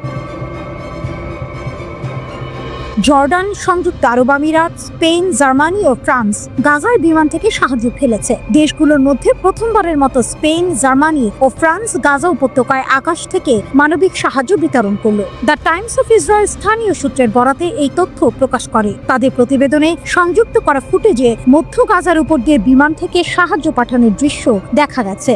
জর্ডান, সংযুক্ত আরব আমিরাত, স্পেন, জার্মানি ও ফ্রান্স গাজার বিমান থেকে সাহায্য ফেলেছে। দেশগুলোর মধ্যে প্রথমবারের মতো স্পেন, জার্মানি ও ফ্রান্স গাজা উপত্যকায় আকাশ থেকে মানবিক সাহায্য বিতরণ করলো। দ্য টাইমস অফ ইসরায়েল স্থানীয় সূত্রের বরাতে এই তথ্য প্রকাশ করে। তাদের প্রতিবেদনে সংযুক্ত করা ফুটেজে মধ্য গাজার উপর দিয়ে বিমান থেকে সাহায্য পাঠানোর দৃশ্য দেখা গেছে।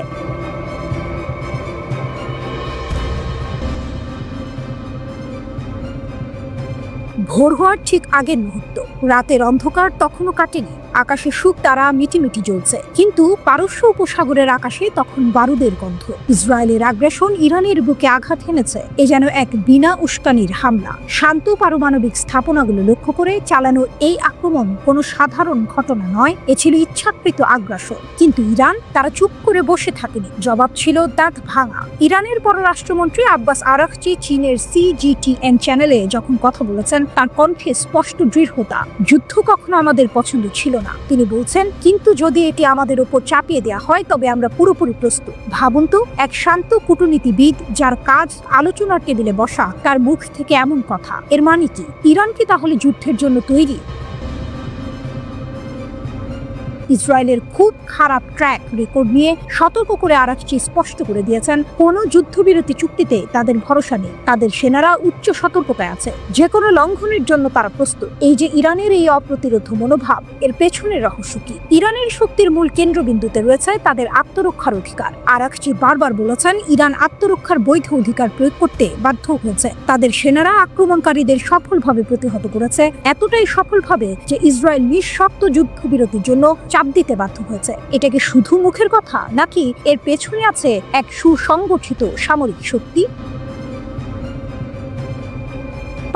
ভোর হওয়ার ঠিক আগের মুহূর্ত, রাতের অন্ধকার তখনও কাটেনি। আকাশে শুক তারা মিটিমিটি জ্বলছে, কিন্তু পারস্য উপসাগরের আকাশে তখন বারুদের গন্ধ। ইসরায়েলের আগ্রাসন ইরানের বুকে আঘাত হেনেছে। এ যেন এক বিনা উস্কানির হামলা। শান্ত পারমাণবিক স্থাপনাগুলো লক্ষ্য করে চালানো এই আক্রমণ কোনো সাধারণ ঘটনা নয়, এ ছিল ইচ্ছাকৃত আগ্রাসন। কিন্তু ইরান তারা চুপ করে বসে থাকেনি। জবাব ছিল দাঁত ভাঙা। ইরানের পররাষ্ট্রমন্ত্রী আব্বাস আরাকচি চীনের CGTN চ্যানেলে যখন কথা বলেছেন, তার কণ্ঠে স্পষ্ট দৃঢ়তা। যুদ্ধ কখনো আমাদের পছন্দ ছিল না, তিনি বলছেন, কিন্তু যদি এটি আমাদের উপর চাপিয়ে দেওয়া হয় তবে আমরা পুরোপুরি প্রস্তুত। ভাবুন তো, এক শান্ত কূটনীতিবিদ যার কাজ আলোচনার টেবিলে বসা, তার মুখ থেকে এমন কথা। এর মানে কি ইরান কি তাহলে যুদ্ধের জন্য তৈরি? ইসরায়েলের খুব খারাপ ট্র্যাক রেকর্ড নিয়ে সতর্ক করে আরাকচি স্পষ্ট করে দিয়েছেন, কোনো যুদ্ধবিরতি চুক্তিতে তাদের ভরসা নেই। তাদের সেনারা উচ্চ সতর্কতায় আছে, যে কোনো লঙ্ঘনের জন্য তারা প্রস্তুত। এই যে ইরানের এই অপ্রতিরোধ মনোভাব, এর পেছনের রহস্য কি? ইরানের শক্তির মূল কেন্দ্রবিন্দুতে রয়েছে তাদের আত্মরক্ষার অধিকার। আরাকচি বারবার বলেছেন, ইরান আত্মরক্ষার বৈধ অধিকার প্রয়োগ করতে বাধ্য হয়েছে। তাদের সেনারা আক্রমণকারীদের সফলভাবে প্রতিহত করেছে, এতটাই সফলভাবে যে ইসরায়েল নিঃশর্ত যুদ্ধবিরতির জন্য চাপ দিতে বাধ্য হয়েছে। এটা কি শুধু মুখের কথা, নাকি এর পেছনে আছে এক সুসংগঠিত সামরিক শক্তি?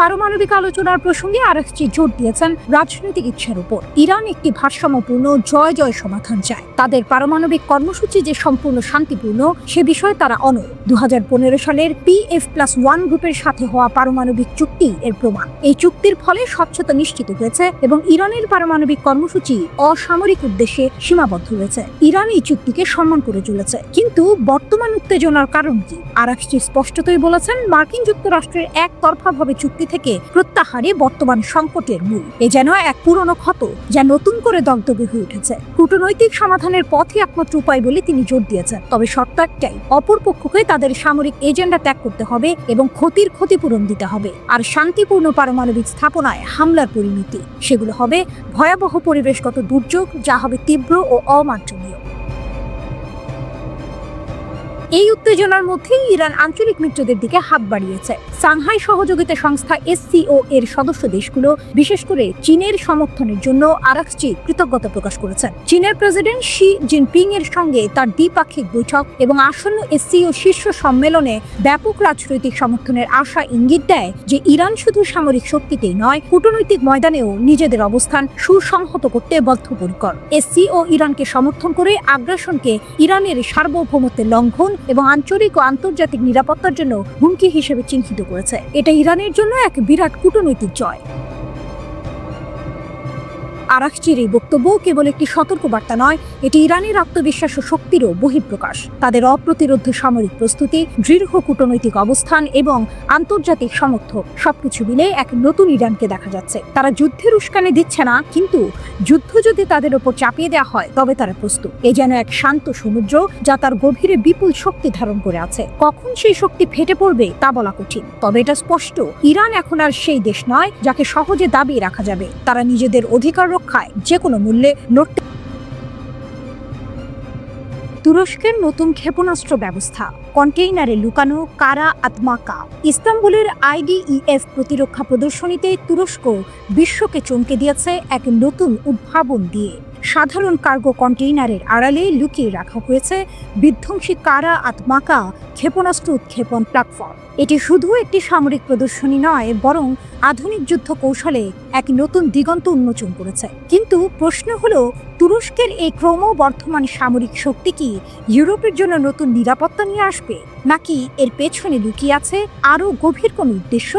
পারমাণবিক আলোচনার প্রসঙ্গে আরাকচি জোর দিয়েছেন রাজনৈতিক ইচ্ছার উপর। ইরান একটি ভারসাম্যপূর্ণ জয় জয় সমাধান চায়। তাদের পারমাণবিক কর্মসূচি যে সম্পূর্ণ শান্তিপূর্ণ, সে বিষয়ে তারা অনড়। 2015 সালের PF+1 গ্রুপের সাথে হওয়া পারমাণবিক চুক্তি এর প্রমাণ। এই চুক্তির ফলে স্বচ্ছতা নিশ্চিত হয়েছে এবং ইরানের পারমাণবিক কর্মসূচি অসামরিক উদ্দেশ্যে সীমাবদ্ধ হয়েছে। ইরান এই চুক্তিকে সম্মান করে চলেছে। কিন্তু বর্তমান উত্তেজনার কারণ কি? আরাকচি স্পষ্টতই বলেছেন, মার্কিন যুক্তরাষ্ট্রের একতরফাভাবে চুক্তি থেকে প্রত্যাহারে বর্তমান সংকটের মূল। এ যেন এক পুরনো ক্ষত যা নতুন করে দগদগে হয়ে উঠেছে। কূটনৈতিক সমাধানের পথই একমাত্র উপায় বলে তিনি জোর দিয়েছেন। তবে শর্ত একটাই, অপর পক্ষকে তাদের সামরিক এজেন্ডা ত্যাগ করতে হবে এবং ক্ষতির ক্ষতিপূরণ দিতে হবে। আর শান্তিপূর্ণ পারমাণবিক স্থাপনায় হামলার পরিণতি, সেগুলো হবে ভয়াবহ পরিবেশগত দুর্যোগ, যা হবে তীব্র ও অমার্জনীয়। এই উত্তেজনার মধ্যেই ইরান আঞ্চলিক মিত্রদের দিকে হাত বাড়িয়েছে। সাংহাই সহযোগিতা সংস্থা SCO এর সদস্য দেশগুলো, বিশেষ করে চীনের সমর্থনের জন্য আরাকচি কৃতজ্ঞতা প্রকাশ করেছেন। চীনের প্রেসিডেন্ট শি জিনপিং এর সঙ্গে তার দ্বিপাক্ষিক বৈঠক এবং আসন্ন SCO শীর্ষ সম্মেলনে ব্যাপক রাজনৈতিক সমর্থনের আশা ইঙ্গিত দেয় যে ইরান শুধু সামরিক শক্তিতেই নয়, কূটনৈতিক ময়দানেও নিজেদের অবস্থান সুসংহত করতে বদ্ধপরিকর। SCO ইরানকে সমর্থন করে আগ্রাসনকে ইরানের সার্বভৌমত্বের লঙ্ঘন এবং আঞ্চলিক ও আন্তর্জাতিক নিরাপত্তার জন্য হুমকি হিসেবে চিহ্নিত করেছে। এটা ইরানের জন্য এক বিরাট কূটনৈতিক জয়। আরাকচির এই বক্তব্য কেবল একটি সতর্কবার্তা নয়, এটি ইরানের আত্মবিশ্বাস ও শক্তিরও বহিঃপ্রকাশ। তাদের অপ্রতিরোধ সামরিক প্রস্তুতি, দৃঢ় কূটনৈতিক অবস্থান এবং আন্তর্জাতিক সমর্থন সবকিছু মিলে এক নতুন ইরানকে দেখা যাচ্ছে। তারা যুদ্ধের উস্কানি দিচ্ছে না, কিন্তু যুদ্ধ যদি তাদের ওপর চাপিয়ে দেওয়া হয় তবে তারা প্রস্তুত। এ যেন এক শান্ত সমুদ্র যা তার গভীরে বিপুল শক্তি ধারণ করে আছে। কখন সেই শক্তি ফেটে পড়বে তা বলা কঠিন, তবে এটা স্পষ্ট, ইরান এখন আর সেই দেশ নয় যাকে সহজে দাবিয়ে রাখা যাবে। তারা নিজেদের অধিকার রক্ষায় যে কোনো মূল্যে লড়তে। তুরস্কের নতুন ক্ষেপণাস্ত্র ব্যবস্থা, কন্টেইনারে লুকানো কারা আত্মাকা। ইস্তাম্বুলের IDEF প্রতিরক্ষা প্রদর্শনীতে তুরস্ক বিশ্বকে চমকে দিয়েছে এক নতুন উদ্ভাবন দিয়ে। সাধারণ কার্গো কন্টেইনারের আড়ালে লুকিয়ে রাখা হয়েছে বিধ্বংসী কারা আতমাকা ক্ষেপণাস্ত্র উৎক্ষেপণ প্ল্যাটফর্ম। এটি শুধু একটি সামরিক প্রদর্শনী নয়, বরং আধুনিক যুদ্ধ কৌশলে এক নতুন দিগন্ত উন্মোচন করেছে। কিন্তু প্রশ্ন হলো, তুরস্কের এই ক্রমবর্ধমান সামরিক শক্তি কি ইউরোপের জন্য নতুন নিরাপত্তা নিয়ে আসবে, নাকি এর পেছনে লুকিয়ে আছে আরও গভীর কোনো উদ্দেশ্য?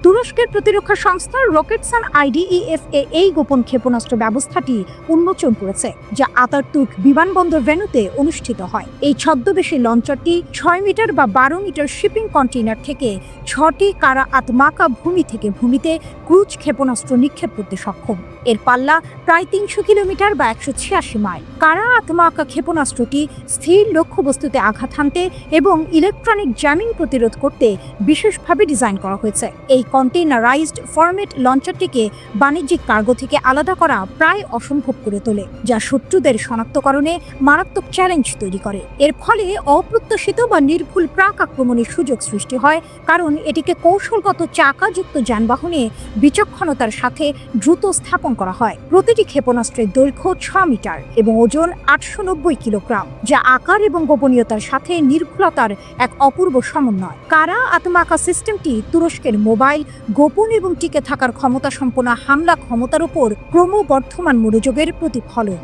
তুরস্কের প্রতিরক্ষা সংস্থা রকেটসান IDEF এই গোপন ক্ষেপণাস্ত্র ব্যবস্থাটি উন্মোচন করেছে, যা আতাতুর্ক বিমানবন্দর ভেন্যুতে অনুষ্ঠিত হয়। এই ছদ্মবেশী লঞ্চারটি 6 মিটার বা 12 মিটার শিপিং কন্টেইনার থেকে 6টি কারা আতমাকা ভূমি থেকে ভূমিতে ক্রুজ ক্ষেপণাস্ত্র নিক্ষেপ করতে সক্ষম। এর পাল্লা প্রায় 300 কিলোমিটার বা 186 মাইল। কারা আতমাকা ক্ষেপণাস্ত্রটি স্থির লক্ষ্যবস্তুতে আঘাত হানতে এবং ইলেকট্রনিক জ্যামিং প্রতিরোধ করতে বিশেষভাবে ডিজাইন করা হয়েছে। এই কন্টেইনারাইজড ফরম্যাট লঞ্চারটিকে বাণিজ্যিক কার্গো থেকে আলাদা করা প্রায় অসম্ভব করে তোলে, যা শত্রুদের শনাক্তকরণে মারাত্মক চ্যালেঞ্জ তৈরি করে। এর ফলে অপ্রত্যাশিত বা নির্ভুল প্রাক আক্রমণের সুযোগ সৃষ্টি হয়, কারণ এটিকে কৌশলগত চাকাযুক্ত যানবাহনে বিচক্ষণতার সাথে দ্রুত স্থাপন করা হয়। প্রতিটি ক্ষেপণাস্ত্রের দৈর্ঘ্য 6 মিটার এবং ওজন 890 কিলোগ্রাম, যা আকার এবং গোপনীয়তার সাথে নির্ভুলতার এক অপূর্ব সমন্বয়। কারা আতমাকা সিস্টেমটি তুরস্কের মোবাইল, গোপন এবং টিকে থাকার ক্ষমতা সম্পন্ন হামলা ক্ষমতার উপর ক্রমবর্ধমান মনোযোগের প্রতিফলন।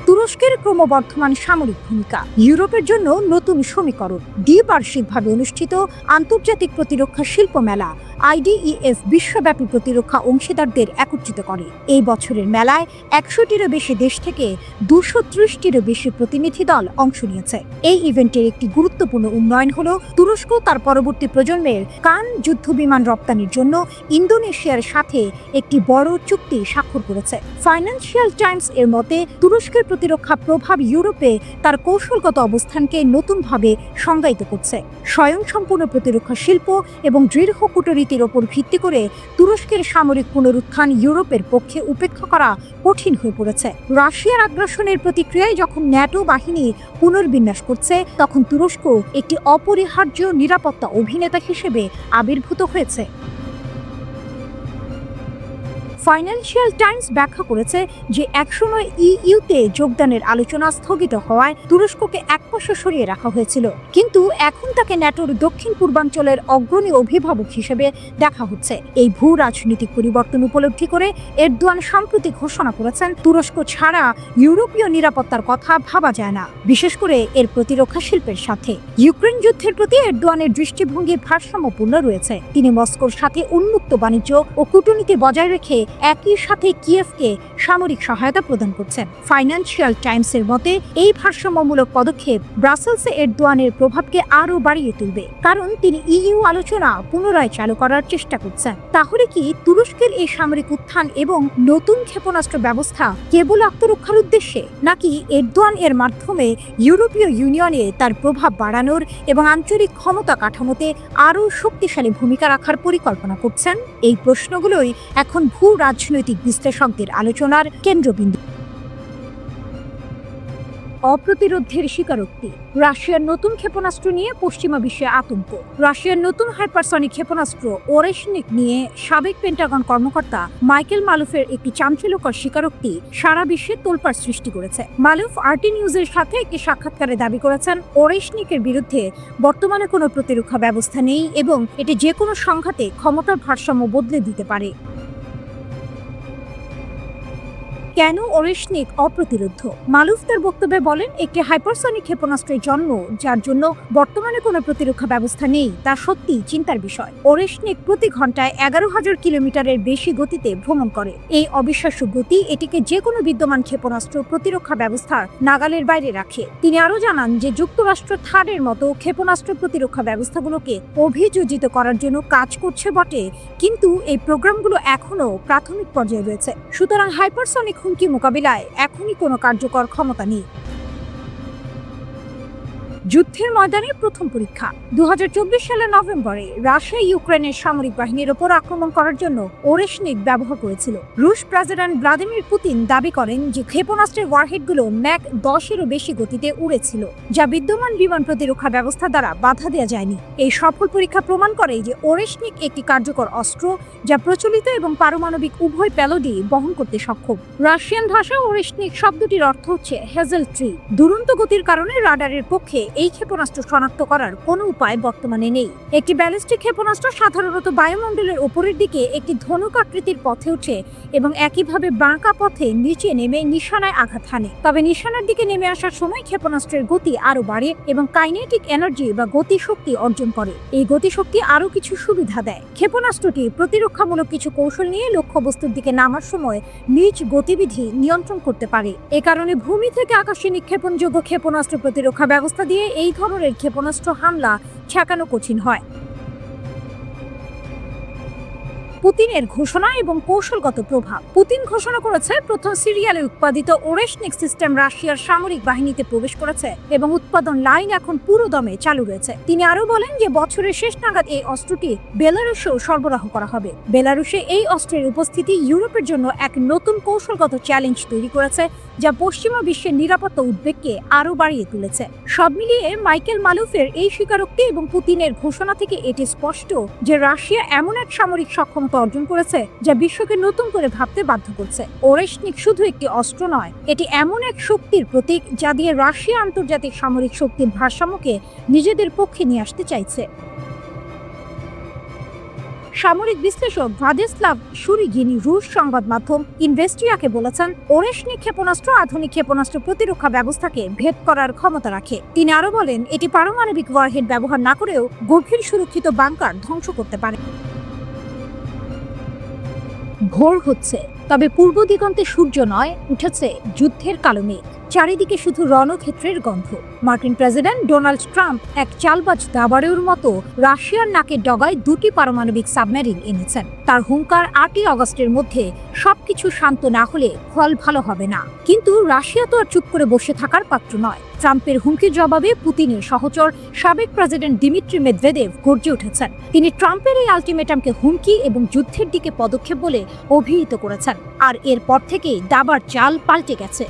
তুরস্কের ক্রমবর্ধমান সামরিক ভূমিকা ইউরোপের জন্য নতুন সমীকরণ। দ্বিবার্ষিকভাবে অনুষ্ঠিত আন্তর্জাতিক প্রতিরক্ষা শিল্প মেলা IDEF বিশ্বব্যাপী প্রতিরক্ষা অংশীদারদের একত্রিত করে। এই বছরের মেলায় 100টিরও বেশি দেশ থেকে 230টিরও বেশি প্রতিনিধি দল অংশ নিয়েছে। এই ইভেন্টের একটি গুরুত্বপূর্ণ উন্নয়ন হল তুরস্ক তার পরবর্তী প্রজন্মের কান যুদ্ধবিমান রপ্তানির জন্য ইন্দোনেশিয়ার সাথে একটি বড় চুক্তি স্বাক্ষর করেছে। ফাইন্যান্সিয়াল টাইমস এর মতে, তুরস্কের প্রতিরক্ষা প্রভাব ইউরোপে তার কৌশলগত অবস্থানকে নতুনভাবে সংজ্ঞায়িত করছে। স্বয়ংসম্পূর্ণ প্রতিরক্ষা শিল্প এবং দৃঢ় কূটনীতির ওপর ভিত্তি করে তুরস্কের সামরিক পুনরুত্থান ইউরোপের পক্ষে উপেক্ষা করা কঠিন হয়ে পড়েছে। রাশিয়ার আগ্রাসনের প্রতিক্রিয়ায় যখন ন্যাটো বাহিনী পুনর্বিন্যাস করছে, তখন তুরস্ক একটি অপরিহার্য নিরাপত্তা অভিনেতা হিসেবে আবির্ভূত হয়েছে। ফাইন্যান্সিয়াল টাইমস ব্যাখ্যা করেছে যে একসময় ইইউতে যোগদানের আলোচনা স্থগিত হওয়ায় তুরস্ককে একপাশে সরিয়ে রাখা হয়েছিল, কিন্তু এখন তাকে ন্যাটোর দক্ষিণ পূর্বাঞ্চলের অগ্রণী অভিভাবক হিসেবে দেখা হচ্ছে। এই ভূ রাজনৈতিক পরিবর্তন উপলব্ধি করে এরদোয়ান সম্প্রতি ঘোষণা করেছেন, তুরস্ক ছাড়া ইউরোপীয় নিরাপত্তার কথা ভাবা যায় না, বিশেষ করে এর প্রতিরক্ষা শিল্পের সাথে। ইউক্রেন যুদ্ধের প্রতি এরদোয়ানের দৃষ্টিভঙ্গি ভারসাম্যপূর্ণ রয়েছে। তিনি মস্কোর সাথে উন্মুক্ত বাণিজ্য ও কূটনীতি বজায় রেখে একই সাথে কিয়েভকে সামরিক সহায়তা প্রদান করছেন। ফাইন্যান্সিয়াল টাইমসের মতে, এই ভারসাম্যমূলক পদক্ষেপ ব্রাসেলসে এরদোয়ানের প্রভাবকে আরও বাড়িয়ে তুলবে, কারণ তিনি ইইউ আলোচনা পুনরায় চালু করার চেষ্টা করছেন। তাহলে কি তুরস্কের এই সামরিক উত্থান এবং নতুন ক্ষেপণাস্ত্র ব্যবস্থা কেবল আত্মরক্ষার উদ্দেশ্যে, নাকি এরদোয়ান এর মাধ্যমে ইউরোপীয় ইউনিয়নে তার প্রভাব বাড়ানোর এবং আঞ্চলিক ক্ষমতা কাঠামোতে আরও শক্তিশালী ভূমিকা রাখার পরিকল্পনা করছেন? এই প্রশ্নগুলোই এখন ভূ রাজনৈতিক বিশ্লেষকদের আলোচনার কেন্দ্রবিন্দু। অপ্রতিরোধের স্বীকারোক্তি। রাশিয়ার নতুন ক্ষেপণাস্ত্র নিয়ে পশ্চিমা বিশ্বে আতঙ্ক। রাশিয়ার নতুন হাইপারসনিক ক্ষেপণাস্ত্র ওরেশনিক নিয়ে সাবেক পেন্টাগন কর্মকর্তা মাইকেল মালুফের একটি চাঞ্চল্যকর স্বীকারোক্তি সারা বিশ্বে তোলপাড় সৃষ্টি করেছে। মালুফ RT নিউজের সাথে একটি সাক্ষাৎকারে দাবি করেছেন, ওরেশনিকের বিরুদ্ধে বর্তমানে কোনো প্রতিরক্ষা ব্যবস্থা নেই এবং এটি যে কোনো সংঘাতে ক্ষমতার ভারসাম্য বদলে দিতে পারে। কেন ওরেশনিক অপ্রতিরোধ? মালুফ তার বক্তব্যে বলেন, একটি হাইপারসনিক ক্ষেপণাস্ত্রের জন্ম যার জন্য বর্তমানে কোনো প্রতিরক্ষা ব্যবস্থা নেই, তা সত্যি চিন্তার বিষয়। ওরেশনিক প্রতি ঘন্টায় 11,000 কিলোমিটারের বেশি গতিতে ভ্রমণ করে। এই অবিশ্বাস্য গতি এটিকে যে কোনো বিদ্যমান ক্ষেপণাস্ত্র প্রতিরক্ষা ব্যবস্থার নাগালের বাইরে রাখে। তিনি আরও জানান যে যুক্তরাষ্ট্র থার্ডের মতো ক্ষেপণাস্ত্র প্রতিরক্ষা ব্যবস্থাগুলোকে অভিযোজিত করার জন্য কাজ করছে বটে, কিন্তু এই প্রোগ্রামগুলো এখনও প্রাথমিক পর্যায়ে রয়েছে। সুতরাং হাইপারসনিক হুমকি মোকাবিলায় এখনই কোনো কার্যকর ক্ষমতা নেই। যুদ্ধের ময়দানে প্রথম পরীক্ষা 2024 সালের নভেম্বরে রাশিয়া ইউক্রেনের সামরিক বাহিনীর ওপর আক্রমণ করার জন্য ওরেশনিক ব্যবহার করেছিল। রুশ প্রেসিডেন্ট ভ্লাদিমির পুতিন দাবি করেন যে ক্ষেপণাস্ত্রের ওয়ারহেডগুলো ম্যাক 10-এরও বেশি গতিতে উড়েছিল, যা বিদ্যমান বিমান প্রতিরক্ষা ব্যবস্থা দ্বারা বাধা দেওয়া যায়নি। এই সফল পরীক্ষা প্রমাণ করে যে ওরেশনিক একটি কার্যকর অস্ত্র যা প্রচলিত এবং পারমাণবিক উভয় পেলোডই বহন করতে সক্ষম। রাশিয়ান ভাষা ওরেশনিক শব্দটির অর্থ হচ্ছে হেজেল ট্রি। দুরন্ত গতির কারণে রাডারের পক্ষে এই ক্ষেপণাস্ত্র শনাক্ত করার কোনো উপায় বর্তমানে নেই। একটি ব্যালিস্টিক ক্ষেপণাস্ত্র সাধারণত বায়ুমণ্ডলের উপরের দিকে একটি ধনুক আকৃতির পথে ওঠে এবং একইভাবে বাঁকা পথে নিচে নেমে নিশানায় আঘাত হানে। তবে নিশানার দিকে নেমে আসার সময় ক্ষেপণাস্ত্রের গতি আরো বাড়ে এবং কাইনেটিক এনার্জি বা গতিশক্তি অর্জন করে। এই গতিশক্তি আরো কিছু সুবিধা দেয়। ক্ষেপণাস্ত্রটি প্রতিরক্ষামূলক কিছু কৌশল নিয়ে লক্ষ্যবস্তুর দিকে নামার সময় নিজ গতিবিধি নিয়ন্ত্রণ করতে পারে। এ কারণে ভূমি থেকে আকাশে নিক্ষেপণযোগ্য ক্ষেপণাস্ত্র প্রতিরক্ষা ব্যবস্থা দিয়ে এই ধরনের ক্ষেপণাস্ত্র হামলা ঠেকানো কঠিন হয়। পুতিনের ঘোষণা এবং কৌশলগত প্রভাব। পুতিন ঘোষণা করেছে প্রথম সিরিয়ালে উৎপাদিত ওরেশনিক সিস্টেম রাশিয়ার সামরিক বাহিনীতে প্রবেশ করেছে এবং উৎপাদন লাইন এখন পুরো দমে চালু রয়েছে। তিনি আরো বলেন যে বছরের শেষ নাগাদ এই অস্ত্রটি বেলারুশেও সরবরাহ করা হবে। বেলারুশে এই অস্ত্রের উপস্থিতি ইউরোপের জন্য এক নতুন কৌশলগত চ্যালেঞ্জ তৈরি করেছে, যা পশ্চিমা বিশ্বের নিরাপত্তা উদ্বেগকে আরো বাড়িয়ে তুলেছে। সব মিলিয়ে মাইকেল মালুফের এই স্বীকারোক্তি এবং পুতিনের ঘোষণা থেকে এটি স্পষ্ট যে রাশিয়া এমন এক সামরিক সক্ষমতা অর্জন করেছে যা বিশ্বকে নতুন করে ভাবতে বাধ্য করছে। ওরেশনিক শুধু একটি অস্ত্র নয়, এটি এমন এক শক্তির প্রতীক যা দিয়ে রাশিয়া আন্তর্জাতিক সামরিক শক্তির ভারসাম্যকে নিজেদের পক্ষে নিয়ে আসতে চাইছে। সামরিক বিশ্লেষক ভ্লাদিস্লাভ শুরিগিনি রুশ সংবাদ মাধ্যম ইনভেস্টিয়াকে বলেছেন, ওরেশনিক ক্ষেপণাস্ত্র আধুনিক ক্ষেপণাস্ত্র প্রতিরক্ষা ব্যবস্থাকে ভেদ করার ক্ষমতা রাখে। তিনি আরো বলেন, এটি পারমাণবিক ওয়ারহেড ব্যবহার না করেও গভীর সুরক্ষিত বাংকার ধ্বংস করতে পারে। ভোর হচ্ছে, তবে পূর্ব দিগন্তে সূর্য নয়, উঠেছে যুদ্ধের কালো মেঘ। চারিদিকে শুধু রণক্ষেত্রের গন্ধ। মার্কিন প্রেসিডেন্ট ডোনাল্ড ট্রাম্প এক চালবাজ দাবারের মতো রাশিয়ার নাকের ডগায় দুটি পারমাণবিক সাবমেরিন এনেছেন। তার হুঙ্কার 8ই আগস্টের মধ্যে সবকিছু শান্ত না হলে ফল ভালো হবে না। কিন্তু রাশিয়া তো আর চুপ করে বসে থাকার পাত্র নয়। ট্রাম্পের হুমকির জবাবে পুতিনের সহচর সাবেক প্রেসিডেন্ট দিমিত্রি মেদভেদেভ গর্জে উঠেছেন। তিনি ট্রাম্পের এই আলটিমেটামকে হুমকি এবং যুদ্ধের দিকে পদক্ষেপ বলে অভিহিত করেছেন। আর এরপর থেকেই দাবার চাল পাল্টে গেছে।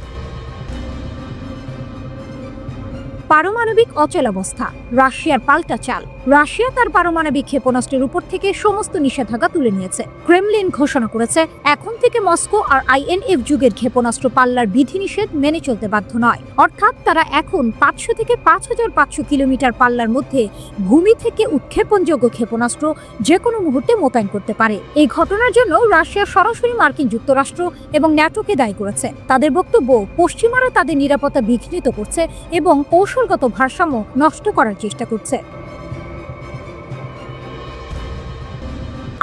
পারমাণবিক অচলাবস্থা, রাশিয়ার পাল্টা চাল। রাশিয়া তার পারমাণবিক ক্ষেপণাস্ত্রের উপর থেকে সমস্ত নিষেধাজ্ঞা তুলে নিয়েছে। ক্রেমলিন ঘোষণা করেছে, এখন থেকে মস্কো আর আইএনএফ যুগের ক্ষেপণাস্ত্র পাল্লার বিধিনিষেধ মেনে চলতে বাধ্য নয়। অর্থাৎ তারা এখন 500 থেকে 5500 কিলোমিটার পাল্লার মধ্যে ভূমি থেকে উৎক্ষেপণযোগ্য ক্ষেপণাস্ত্র যে কোনো মুহূর্তে মোতায়েন করতে পারে। এই ঘটনার জন্য রাশিয়া সরাসরি মার্কিন যুক্তরাষ্ট্র এবং ন্যাটোকে দায়ী করেছে। তাদের বক্তব্য, পশ্চিমারা তাদের নিরাপত্তা বিঘ্নিত করছে এবং কৌশলগত ভারসাম্য নষ্ট করার চেষ্টা করছে।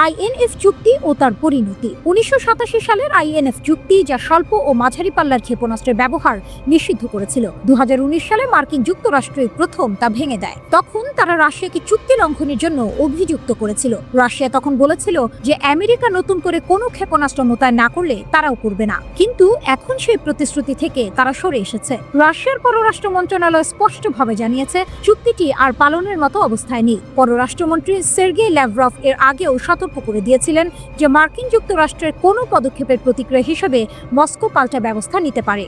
আইএনএফ চুক্তি ও তার পরিণতি। 1987 সালের আইএনএফ চুক্তি, যা স্বল্প ও মাঝারি পাল্লার ক্ষেপণাস্ত্রের ব্যবহার নিষিদ্ধ করেছিল, 2019 সালে মার্কিন যুক্তরাষ্ট্রই প্রথম তা ভেঙে দেয়। তখন তারা রাশিয়াকে চুক্তি লঙ্ঘনের জন্য অভিযুক্ত করেছিল। রাশিয়া তখন বলেছিল যে আমেরিকা নতুন করে কোনো ক্ষেপণাস্ত্র মোতায়েন না করলে তারাও করবে না। কিন্তু এখন সেই প্রতিশ্রুতি থেকে তারা সরে এসেছে। রাশিয়ার পররাষ্ট্র মন্ত্রণালয় স্পষ্টভাবে জানিয়েছে, চুক্তিটি আর পালনের মতো অবস্থায় নেই। পররাষ্ট্রমন্ত্রী সের্গেই ল্যাভরভ এর আগেও সতর্ক করে দিয়েছিলেন যে মার্কিন যুক্তরাষ্ট্রের কোনো পদক্ষেপের প্রতিক্রিয়া হিসেবে মস্কো পাল্টা ব্যবস্থা নিতে পারে।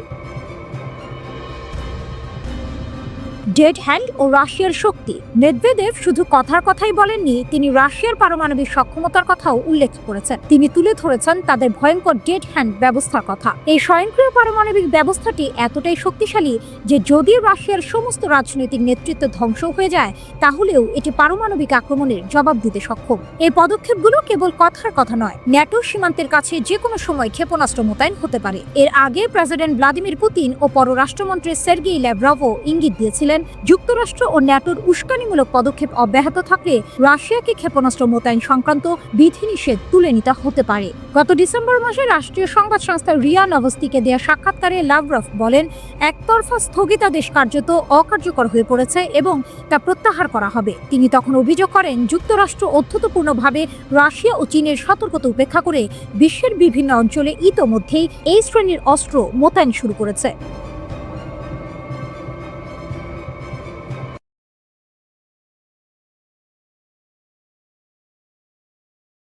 ডেড হ্যান্ড ও রাশিয়ার শক্তি। মেদভেদেভ শুধু কথাই বলেননি, তিনি রাশিয়ার পারমাণবিক সক্ষমতার কথাও উল্লেখ করেছেন। তিনি তুলে ধরেছেন তাদের ভয়ঙ্কর ডেড হ্যান্ড ব্যবস্থার কথা। এই স্বয়ংক্রিয় পারমাণবিক ব্যবস্থাটি এতটাই শক্তিশালী যে যদি রাশিয়ার সমস্ত রাজনৈতিক নেতৃত্ব ধ্বংস হয়ে যায়, তাহলেও এটি পারমাণবিক আক্রমণের জবাব দিতে সক্ষম। এই পদক্ষেপগুলো কেবল কথার কথা নয়, ন্যাটো সীমান্তের কাছে যে কোনো সময় ক্ষেপণাস্ত্র মোতায়েন হতে পারে। এর আগে প্রেসিডেন্ট ভ্লাদিমির পুতিন ও পররাষ্ট্রমন্ত্রী সের্গেই ল্যাভরভও ইঙ্গিত দিয়েছিলেন, যুক্তরাষ্ট্র ও ন্যাটোর উস্কানিমূলক পদক্ষেপ অব্যাহত থাকলে রাশিয়াকে ক্ষেপণাস্ত্র মোতায়েন সংক্রান্ত বিধিনিষেধ তুলে নিতে হতে পারে। গত ডিসেম্বর মাসে রাষ্ট্রীয় সংবাদ সংস্থা রিয়া নভস্তিকে দেয়া সাক্ষাৎকারে লাভরভ বলেন, একতরফা স্থগিতাদেশ কার্যত অকার্যকর হয়ে পড়েছে এবং তা প্রত্যাহার করা হবে। তিনি তখন অভিযোগ করেন, যুক্তরাষ্ট্র অত্যন্তপূর্ণভাবে রাশিয়া ও চীনের সতর্কতা উপেক্ষা করে বিশ্বের বিভিন্ন অঞ্চলে ইতোমধ্যেই এই শ্রেণীর অস্ত্র মোতায়েন শুরু করেছে।